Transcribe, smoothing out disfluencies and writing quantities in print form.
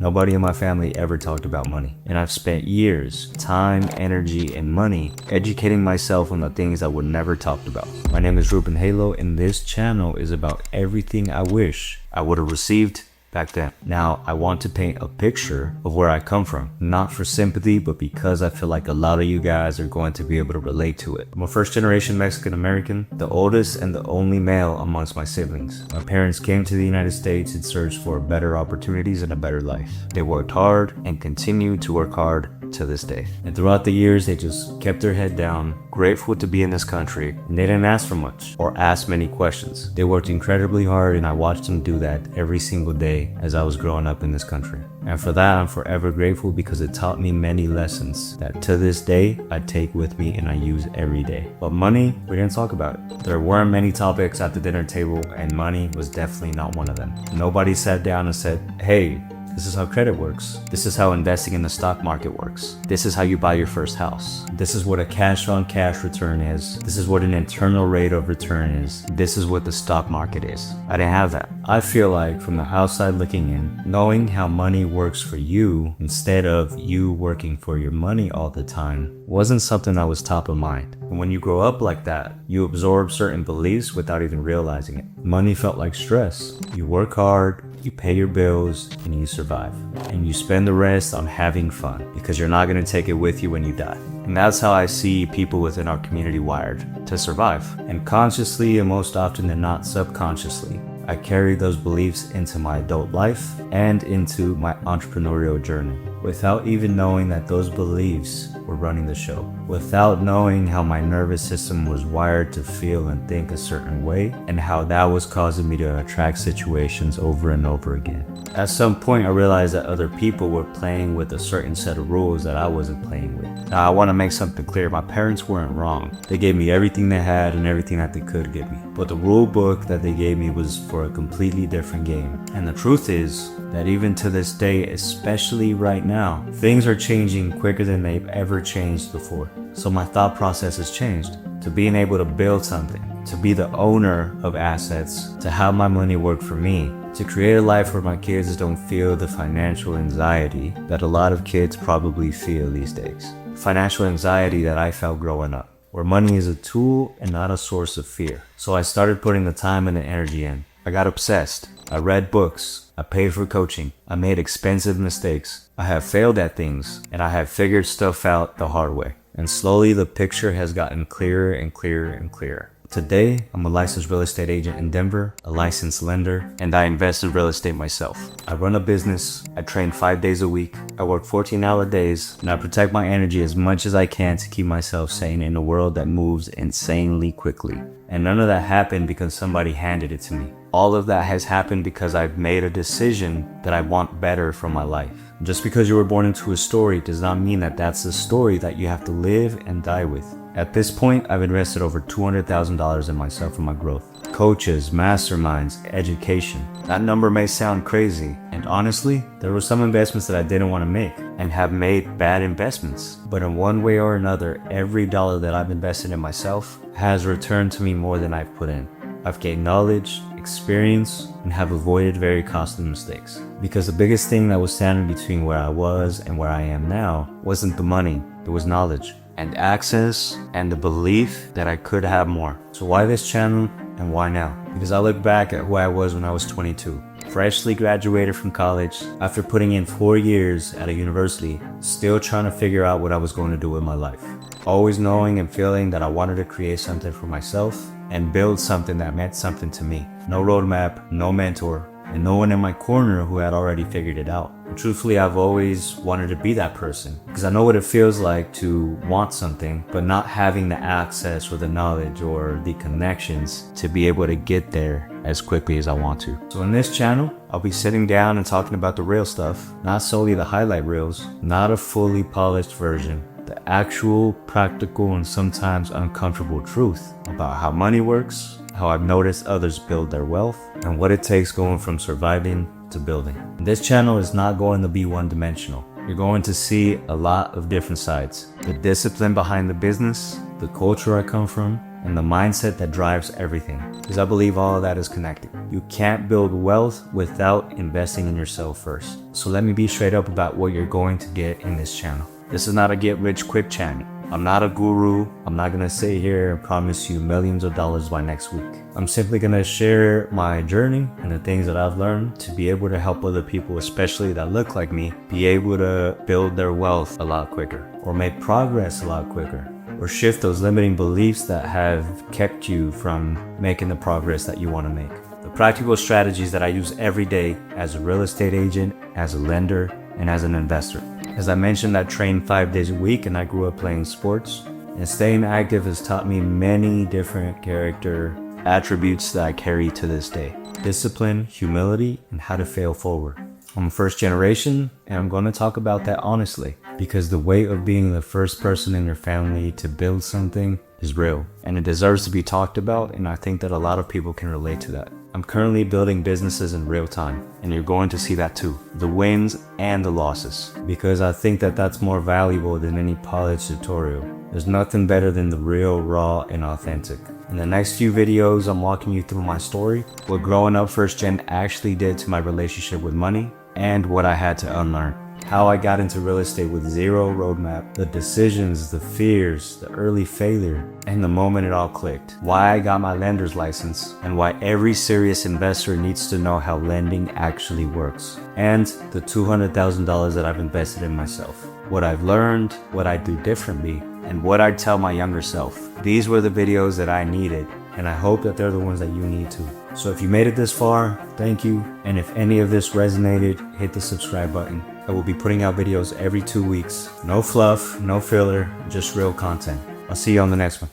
Nobody in my family ever talked about money. And I've spent years, time, energy, and money educating myself on the things I would never talked about. My name is Ruben Halo, and this channel is about everything I wish I would have received back then. Now, I want to paint a picture of where I come from, not for sympathy, but because I feel like a lot of you guys are going to be able to relate to it. I'm a first generation Mexican American, the oldest and the only male amongst my siblings. My parents came to the United States in search for better opportunities and a better life. They worked hard and continue to work hard to this day. And throughout the years, they just kept their head down, grateful to be in this country, and they didn't ask for much or ask many questions. They worked incredibly hard, and I watched them do that every single day as I was growing up in this country. And for that, I'm forever grateful because it taught me many lessons that to this day, I take with me and I use every day. But money, we didn't talk about it. There weren't many topics at the dinner table, and money was definitely not one of them. Nobody sat down and said, hey, this is how credit works. This is how investing in the stock market works. This is how you buy your first house. This is what a cash on cash return is. This is what an internal rate of return is. This is what the stock market is. I didn't have that. I feel like from the outside looking in, knowing how money works for you instead of you working for your money all the time wasn't something that was top of mind. And when you grow up like that, you absorb certain beliefs without even realizing it. Money felt like stress. You work hard, you pay your bills, and you survive. And you spend the rest on having fun because you're not going to take it with you when you die. And that's how I see people within our community wired, to survive. And consciously, and most often than not subconsciously, I carry those beliefs into my adult life and into my entrepreneurial journey without even knowing that those beliefs were running the show, without knowing how my nervous system was wired to feel and think a certain way and how that was causing me to attract situations over and over again. At some point, I realized that other people were playing with a certain set of rules that I wasn't playing with. Now, I want to make something clear. My parents weren't wrong. They gave me everything they had and everything that they could give me. But the rule book that they gave me was for a completely different game. And the truth is that even to this day, especially right now, things are changing quicker than they've ever changed before. So my thought process has changed to being able to build something, to be the owner of assets, to have my money work for me, to create a life where my kids don't feel the financial anxiety that a lot of kids probably feel these days. Financial anxiety that I felt growing up, where money is a tool and not a source of fear. So I started putting the time and the energy in. I got obsessed. I read books. I paid for coaching. I made expensive mistakes. I have failed at things, and I have figured stuff out the hard way. And slowly the picture has gotten clearer and clearer and clearer. Today, I'm a licensed real estate agent in Denver, a licensed lender, and I invest in real estate myself. I run a business, I train 5 days a week, I work 14-hour days, and I protect my energy as much as I can to keep myself sane in a world that moves insanely quickly. And none of that happened because somebody handed it to me. All of that has happened because I've made a decision that I want better from my life. Just because you were born into a story does not mean that that's the story that you have to live and die with. At this point, I've invested over $200,000 in myself and my growth. Coaches, masterminds, education. That number may sound crazy, and honestly, there were some investments that I didn't want to make and have made bad investments. But in one way or another, every dollar that I've invested in myself has returned to me more than I've put in. I've gained knowledge, experience, and have avoided very costly mistakes. Because the biggest thing that was standing between where I was and where I am now wasn't the money, it was knowledge and access and the belief that I could have more. So why this channel and why now? Because I look back at who I was when I was 22. Freshly graduated from college after putting in 4 years at a university, still trying to figure out what I was going to do with my life. Always knowing and feeling that I wanted to create something for myself and build something that meant something to me. No roadmap, no mentor, and no one in my corner who had already figured it out. And truthfully, I've always wanted to be that person because I know what it feels like to want something, but not having the access or the knowledge or the connections to be able to get there as quickly as I want to. So in this channel, I'll be sitting down and talking about the real stuff, not solely the highlight reels, not a fully polished version, the actual, practical, and sometimes uncomfortable truth about how money works, how I've noticed others build their wealth, and what it takes going from surviving to building. This channel is not going to be one-dimensional. You're going to see a lot of different sides. The discipline behind the business, the culture I come from, and the mindset that drives everything. Because I believe all of that is connected. You can't build wealth without investing in yourself first. So let me be straight up about what you're going to get in this channel. This is not a get rich quick channel. I'm not a guru. I'm not gonna sit here and promise you millions of dollars by next week. I'm simply gonna share my journey and the things that I've learned to be able to help other people, especially that look like me, be able to build their wealth a lot quicker, or make progress a lot quicker, or shift those limiting beliefs that have kept you from making the progress that you wanna make. The practical strategies that I use every day as a real estate agent, as a lender, and as an investor. As I mentioned, I train 5 days a week and I grew up playing sports. And staying active has taught me many different character attributes that I carry to this day. Discipline, humility, and how to fail forward. I'm first generation, and I'm going to talk about that honestly, because the weight of being the first person in your family to build something is real, and it deserves to be talked about, and I think that a lot of people can relate to that. I'm currently building businesses in real time, and you're going to see that too, the wins and the losses, because I think that that's more valuable than any polished tutorial. There's nothing better than the real, raw, and authentic. In the next few videos, I'm walking you through my story, what growing up first gen actually did to my relationship with money, and what I had to unlearn. How I got into real estate with zero roadmap, the decisions, the fears, the early failure, and the moment it all clicked. Why I got my lender's license, and why every serious investor needs to know how lending actually works. And the $200,000 that I've invested in myself. What I've learned, what I do differently, and what I'd tell my younger self. These were the videos that I needed, and I hope that they're the ones that you need too. So if you made it this far, thank you. And if any of this resonated, hit the subscribe button. I will be putting out videos every 2 weeks. No fluff, no filler, just real content. I'll see you on the next one.